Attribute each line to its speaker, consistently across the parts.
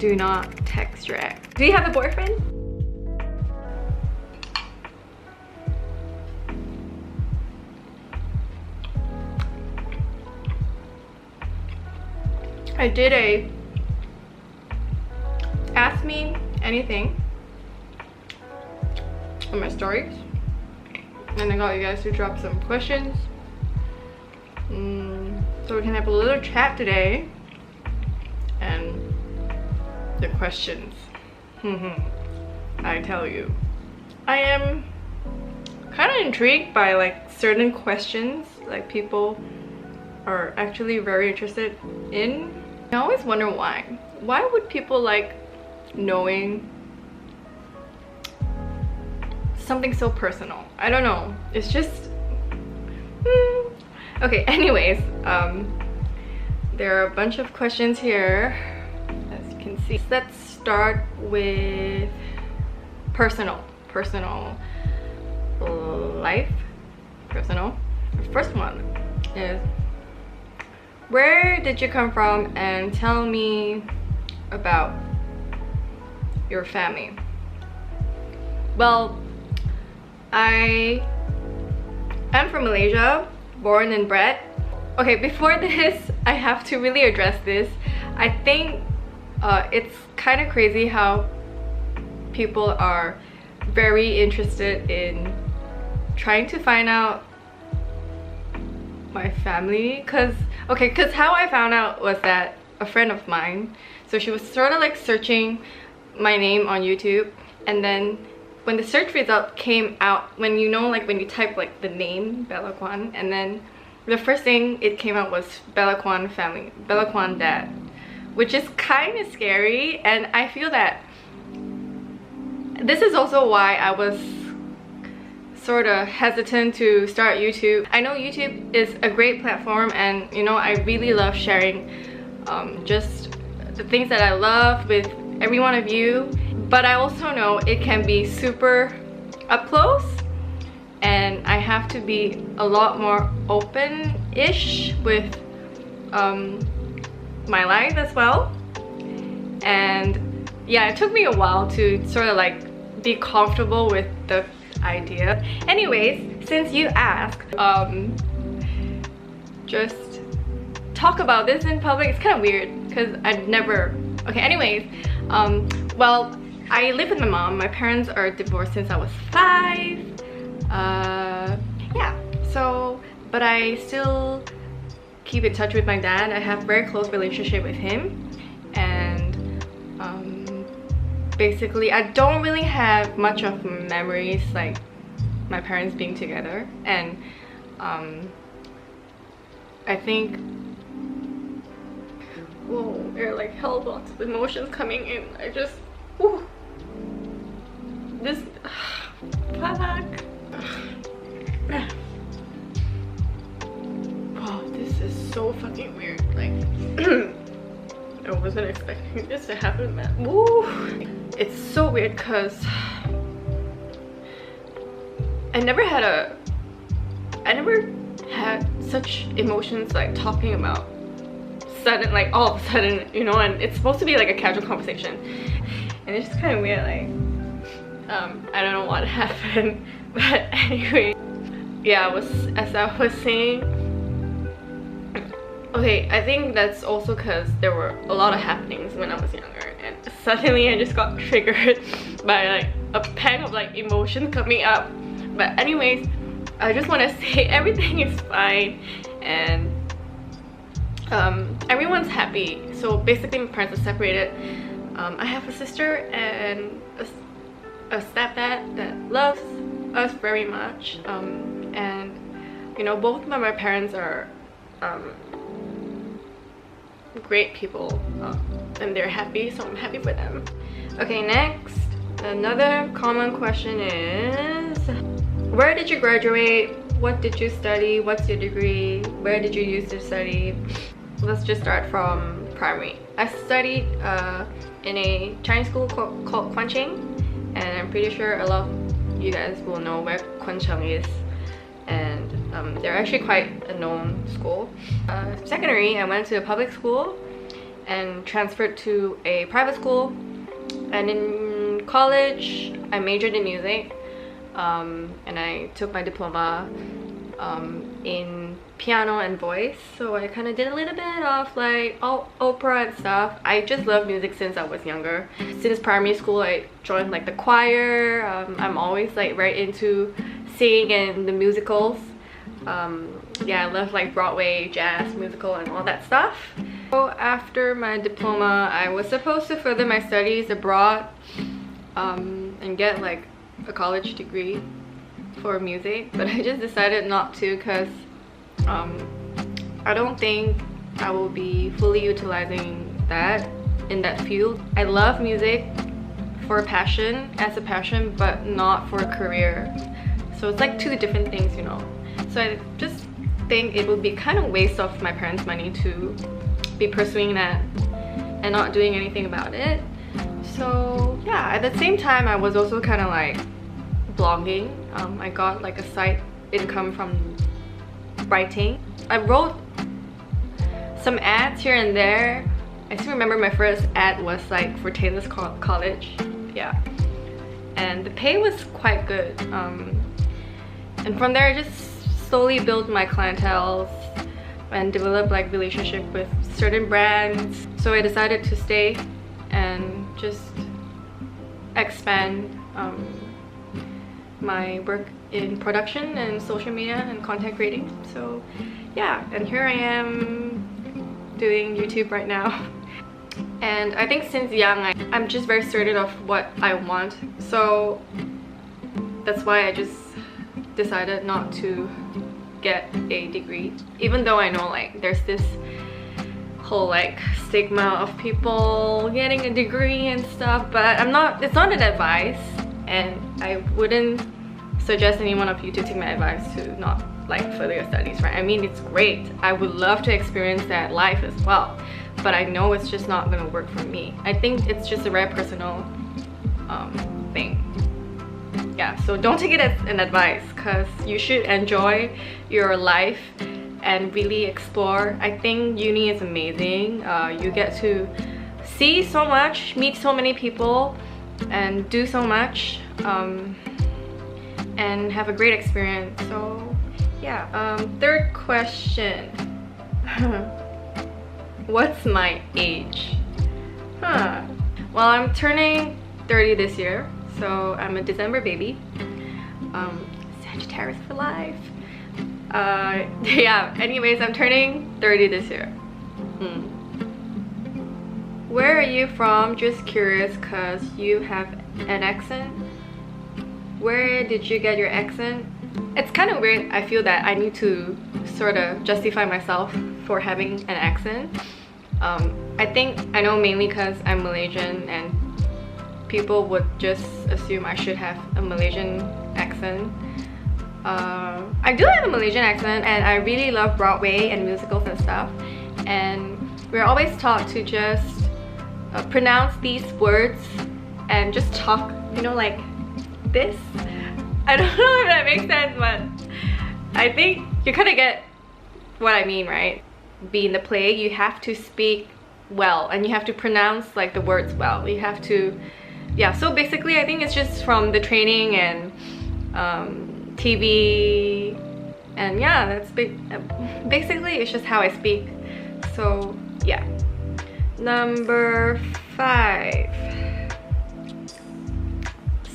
Speaker 1: Do not text your ex. Do you have a boyfriend? I did a ask me anything on my stories, and I got you guys to drop some questions, so we can have a little chat today. And the questions, I tell you, I am kind of intrigued by like certain questions like people are actually very interested in. I always wonder why would people like knowing something so personal? I don't know, it's just okay. Anyways, there are a bunch of questions here, as you can see. Let's start with personal life. Personal. The first one is, where did you come from, and tell me about your family. Well, I am from Malaysia, born and bred. Okay, before this, I have to really address this. I think it's kind of crazy how people are very interested in trying to find out my family, because how I found out was that a friend of mine, so she was sort of like searching my name on YouTube, and then when the search result came out, when you know, like when you type like the name Bella Kwan, and then the first thing it came out was Bella Kwan family, Bella Kwan dad, which is kind of scary. And I feel that this is also why I was sort of hesitant to start YouTube. I know YouTube is a great platform, and you know, I really love sharing just the things that I love with every one of you, but I also know it can be super up close, and I have to be a lot more open-ish with my life as well. And yeah, it took me a while to sort of like be comfortable with the idea. Anyways, since you asked, just talk about this in public, it's kind of weird because I'd never. Okay, anyways, well, I live with my mom. My parents are divorced since I was 5. Yeah, so, but I still keep in touch with my dad. I have a very close relationship with him, and basically I don't really have much of memories like my parents being together. And I think, whoa, there are like hell lots of emotions coming in. I just, whew, this, fuck. Wow, this is so fucking weird. Like, I wasn't expecting this to happen, man. Woo! It's so weird because I never had such emotions like talking about sudden, like all of a sudden, you know, and it's supposed to be like a casual conversation, and it's just kind of weird. Like, I don't know what happened, but anyway, yeah, as I was saying, okay, I think that's also because there were a lot of happenings when I was younger, and suddenly I just got triggered by like a pang of like emotion coming up. But anyways, I just want to say everything is fine, and everyone's happy. So basically my parents are separated. I have a sister and a stepdad that loves us very much, and you know, both of my parents are great people, and they're happy, so I'm happy for them. Okay, next, another common question is, where did you graduate? What did you study? What's your degree? Where did you used to study? Let's just start from primary. I studied in a Chinese school called Kwancheng, and I'm pretty sure a lot of you guys will know where Kwancheng is, and they're actually quite a known school. Secondary, I went to a public school, and transferred to a private school. And in college, I majored in music, and I took my diploma in piano and voice. So I kind of did a little bit of like opera and stuff. I just love music since I was younger. Since primary school, I joined like the choir. I'm always like right into singing and the musicals. Yeah, I love like Broadway, jazz, musical, and all that stuff. So after my diploma, I was supposed to further my studies abroad and get like a college degree for music, but I just decided not to because I don't think I will be fully utilizing that in that field. I love music for passion, as a passion, but not for a career. So it's like two different things, you know. So I just think it would be kind of waste of my parents' money to be pursuing that and not doing anything about it. So yeah, at the same time, I was also kind of like blogging. I got like a side income from writing. I wrote some ads here and there. I still remember my first ad was like for Taylor's college. Yeah, and the pay was quite good. And from there I just slowly built my clientele and developed like relationship with certain brands. So I decided to stay and just expand my work in production and social media and content creating. So yeah, and here I am doing YouTube right now. And I think since young, I'm just very certain of what I want. So that's why I just decided not to get a degree. Even though I know like there's this whole like stigma of people getting a degree and stuff, but it's not an advice, and I wouldn't suggest any one of you to take my advice to not like further your studies, right? I mean, it's great. I would love to experience that life as well, but I know it's just not gonna work for me. I think it's just a very personal thing. Yeah, so don't take it as an advice, because you should enjoy your life and really explore. I think uni is amazing. You get to see so much, meet so many people, and do so much, and have a great experience. So yeah, third question. What's my age? Well, I'm turning 30 this year, so I'm a December baby. Sagittarius for life. Yeah, anyways, I'm turning 30 this year. Where are you from? Just curious, cause you have an accent. Where did you get your accent? It's kind of weird. I feel that I need to sort of justify myself for having an accent. I think I know mainly because I'm Malaysian, and people would just assume I should have a Malaysian accent. I do have a Malaysian accent, and I really love Broadway and musicals and stuff, and we're always taught to just pronounce these words and just talk, you know, like this. I don't know if that makes sense, but I think you kind of get what I mean, right? Be in the play, you have to speak well, and you have to pronounce like the words well. You have to, yeah, so basically I think it's just from the training and TV, and yeah, that's basically it's just how I speak. So yeah. Number 5.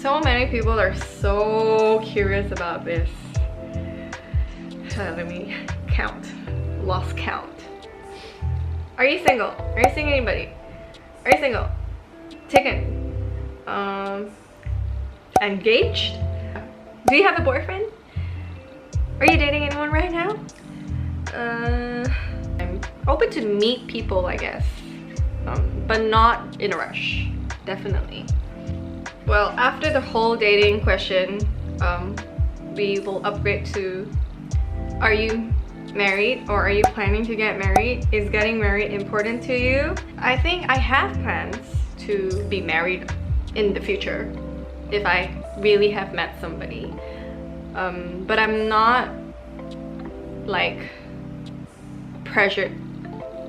Speaker 1: So many people are so curious about this. Let me count. Lost count. Are you single? Are you seeing anybody? Are you single? Taken? Engaged? Do you have a boyfriend? Are you dating anyone right now? I'm open to meet people, I guess, but not in a rush, definitely. Well, after the whole dating question, we will upgrade to, are you married, or are you planning to get married? Is getting married important to you? I think I have plans to be married in the future if I really have met somebody, but I'm not like pressured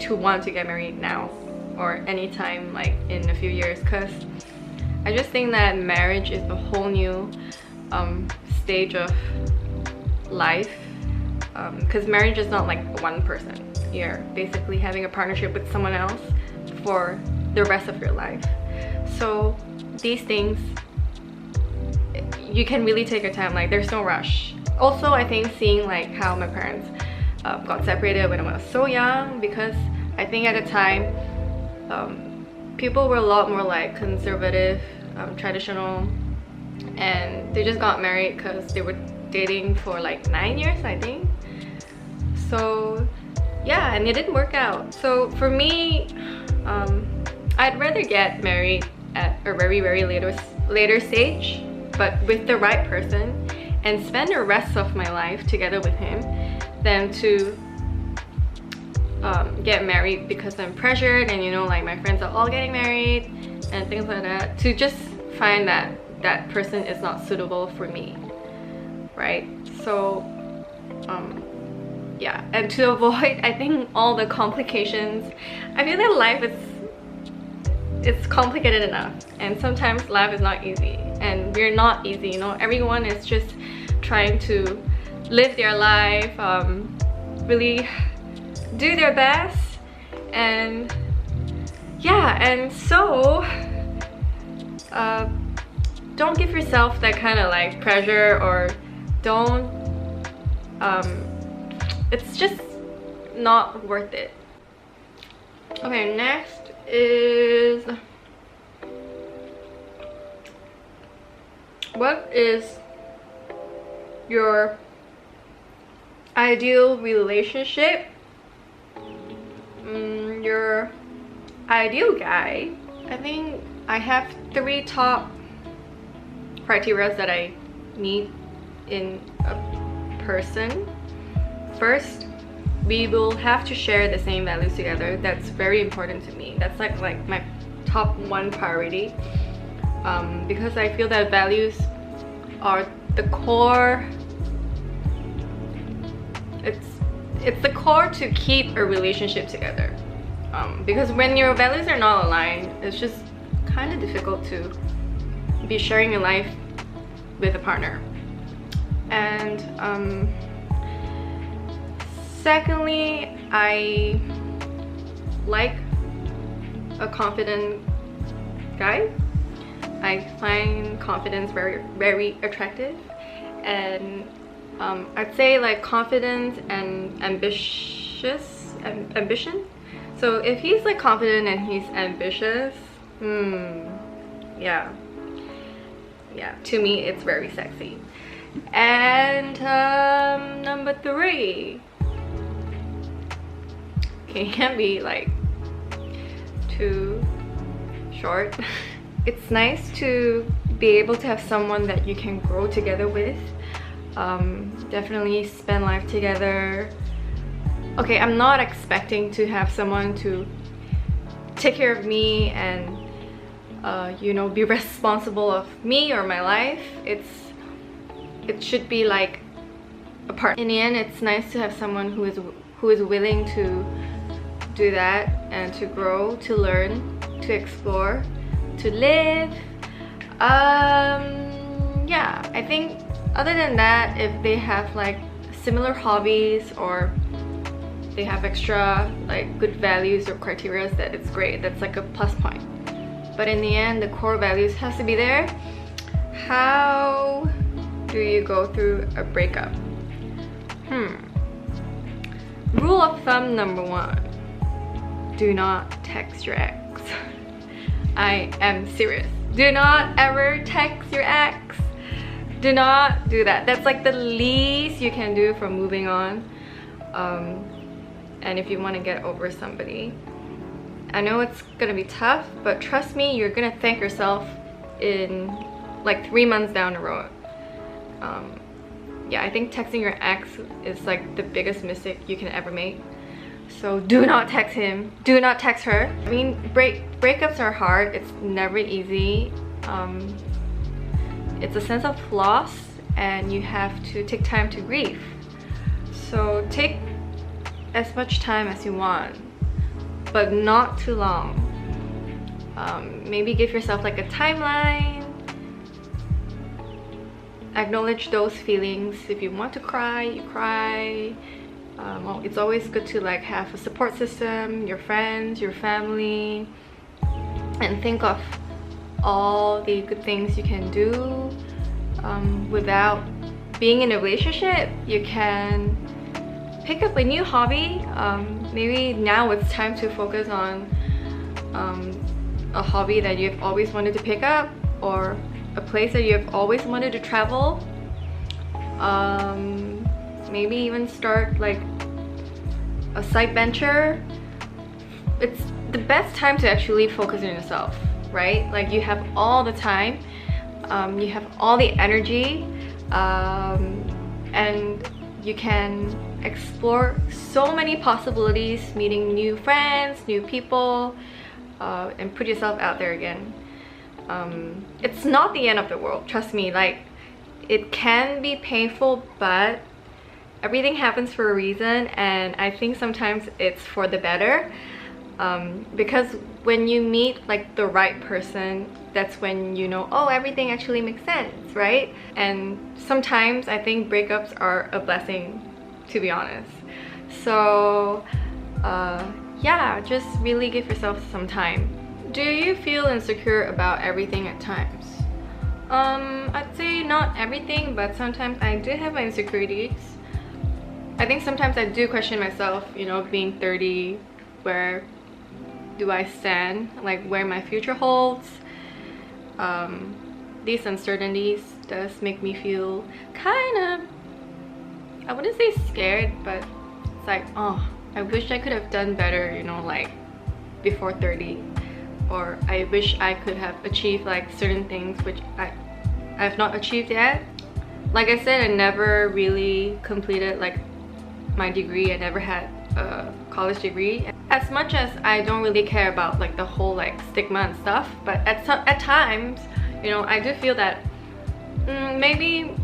Speaker 1: to want to get married now. or anytime like in a few years, because I just think that marriage is a whole new stage of life, because marriage is not like one person. You're basically having a partnership with someone else for the rest of your life. So these things, you can really take your time, like there's no rush. Also, I think seeing like how my parents got separated when I was so young, because I think at the time people were a lot more like conservative, traditional, and they just got married because they were dating for like 9 years, I think. So yeah, and it didn't work out. So for me, I'd rather get married at a very later stage, but with the right person, and spend the rest of my life together with him, than to get married because I'm pressured, and you know, like my friends are all getting married and things like that, to just find that that person is not suitable for me, right? So yeah, and to avoid, I think, all the complications, I feel that life it's complicated enough, and sometimes life is not easy, and we're not easy, you know. Everyone is just trying to live their life, really do their best, and yeah, and so don't give yourself that kind of like pressure, or don't it's just not worth it. Okay, next is, what is your ideal relationship? Your ideal guy. I think I have 3 top criteria that I need in a person. First, we will have to share the same values together. That's very important to me. That's like my top 1 priority, because I feel that values are the core. It's the core to keep a relationship together, because when your values are not aligned, it's just kind of difficult to be sharing your life with a partner. And secondly, I like a confident guy. I find confidence very attractive, and I'd say like confidence and ambition. So if he's like confident and he's ambitious, yeah, to me it's very sexy. And number 3, okay, can't be like too short. It's nice to be able to have someone that you can grow together with, definitely spend life together. Okay, I'm not expecting to have someone to take care of me and you know, be responsible of me or my life. It should be like a part. In the end, it's nice to have someone who is willing to do that, and to grow, to learn, to explore, to live. Yeah, I think other than that, if they have like similar hobbies, or they have extra like good values or criteria, that it's great. That's like a plus point. But in the end, the core values has to be there. How do you go through a breakup? Rule of thumb number 1, do not text your ex. I am serious. Do not ever text your ex. Do not do that. That's like the least you can do for moving on, and if you want to get over somebody. I know it's gonna be tough, but trust me, you're gonna thank yourself in like 3 months down the road. Yeah, I think texting your ex is like the biggest mistake you can ever make. So do not text him, do not text her. I mean, breakups are hard, it's never easy. It's a sense of loss, and you have to take time to grieve. So take as much time as you want. but not too long. Maybe give yourself like a timeline. Acknowledge those feelings. If you want to cry, you cry. Well, it's always good to like have a support system, your friends, your family, and think of all the good things you can do. Without being in a relationship, you can pick up a new hobby. Maybe now it's time to focus on a hobby that you've always wanted to pick up, or a place that you've always wanted to travel. Maybe even start like a side venture. It's the best time to actually focus on yourself, right? Like you have all the time, you have all the energy, and you can explore so many possibilities, meeting new friends, new people, and put yourself out there again. It's not the end of the world, trust me. Like, it can be painful, but everything happens for a reason, and I think sometimes it's for the better. Because when you meet like the right person, that's when you know, oh, everything actually makes sense, right? And sometimes I think breakups are a blessing, to be honest. So yeah, just really give yourself some time. Do you feel insecure about everything at times? I'd say not everything, but sometimes I do have my insecurities. I think sometimes I do question myself, you know, being 30, where do I stand? Like, where my future holds. These uncertainties does make me feel kind of, I wouldn't say scared, but it's like, oh, I wish I could have done better, you know, like before 30. Or I wish I could have achieved like certain things which I have not achieved yet. Like I said, I never really completed like my degree. I never had a college degree. As much as I don't really care about like the whole like stigma and stuff, but at times, you know, I do feel that maybe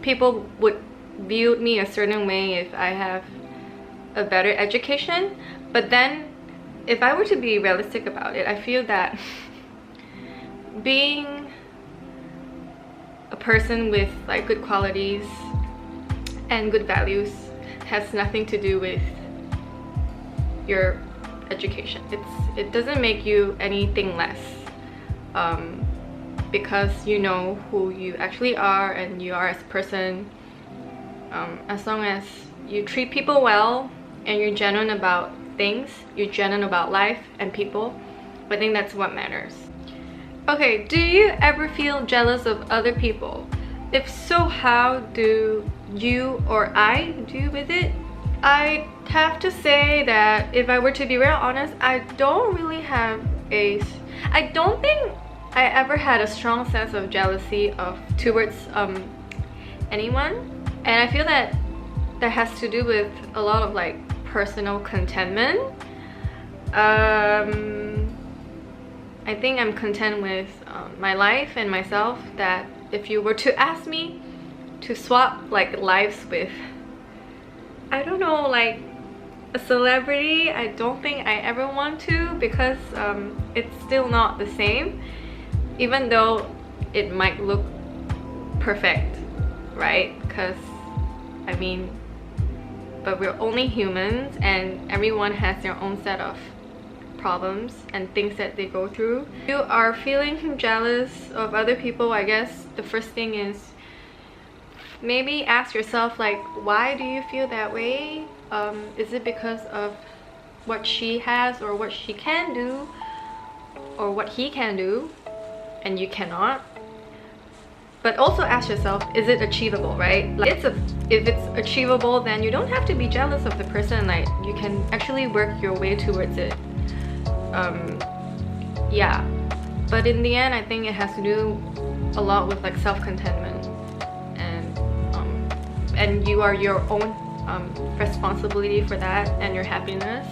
Speaker 1: people would view me a certain way if I have a better education. But then if I were to be realistic about it, I feel that being a person with like good qualities and good values has nothing to do with your education. It doesn't make you anything less, because you know who you actually are and you are as a person. As long as you treat people well and you're genuine about things, you're genuine about life and people, I think that's what matters. Okay, do you ever feel jealous of other people? If so, how do you or I deal with it? I have to say that if I were to be real honest, I don't really have I don't think I ever had a strong sense of jealousy towards anyone. And I feel that that has to do with a lot of like personal contentment. I think I'm content with my life and myself, that if you were to ask me to swap like lives with, I don't know, like a celebrity, I don't think I ever want to, because it's still not the same, even though it might look perfect, right? Because I mean, but we're only humans and everyone has their own set of problems and things that they go through. If you are feeling jealous of other people, I guess the first thing is maybe ask yourself, like, why do you feel that way? Is it because of what she has or what she can do, or what he can do and you cannot? But also ask yourself, is it achievable, right? Like, if it's achievable, then you don't have to be jealous of the person. Like, you can actually work your way towards it. Yeah, but in the end, I think it has to do a lot with like self-contentment, and you are your own responsibility for that and your happiness.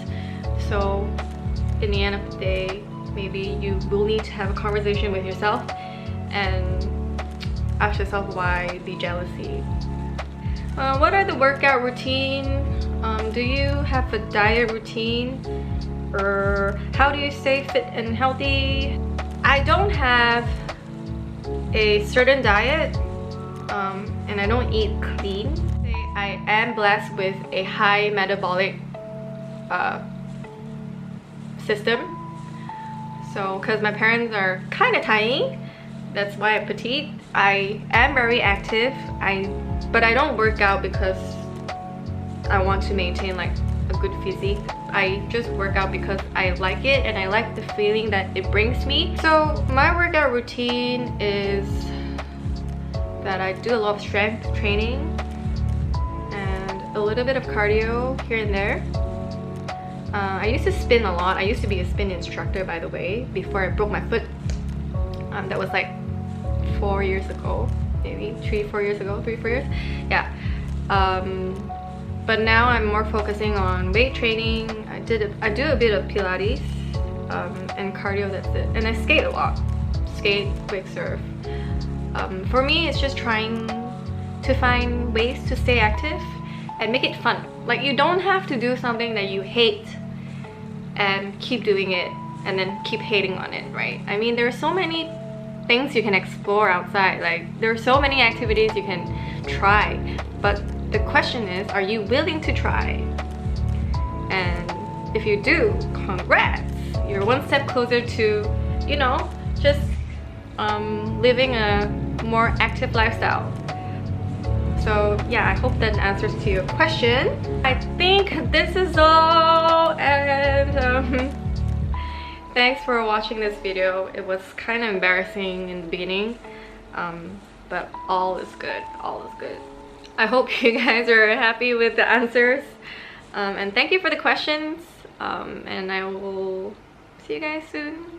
Speaker 1: So in the end of the day, maybe you will need to have a conversation with yourself and ask yourself why the jealousy. What are the workout routine? Do you have a diet routine? Or how do you stay fit and healthy? I don't have a certain diet, and I don't eat clean. I am blessed with a high metabolic system. So, because my parents are kind of tiny, that's why I'm petite. I am very active, but I don't work out because I want to maintain like a good physique. I just work out because I like it and I like the feeling that it brings me. So my workout routine is that I do a lot of strength training and a little bit of cardio here and there. I used to spin a lot. I used to be a spin instructor, by the way, before I broke my foot. That was like 4 years ago, maybe 3-4 years ago, 3-4 years, yeah. But now I'm more focusing on weight training. I do a bit of Pilates and cardio. That's it. And I skate a lot. Skate, quick surf. For me, it's just trying to find ways to stay active and make it fun. Like, you don't have to do something that you hate and keep doing it and then keep hating on it, right? I mean, there are so many things you can explore outside. Like, there are so many activities you can try, but the question is, are you willing to try? And if you do, congrats! You're one step closer to, you know, just living a more active lifestyle. So yeah, I hope that answers to your question. I think this is all, and thanks for watching this video. It was kind of embarrassing in the beginning, but all is good, all is good. I hope you guys are happy with the answers, and thank you for the questions, and I will see you guys soon.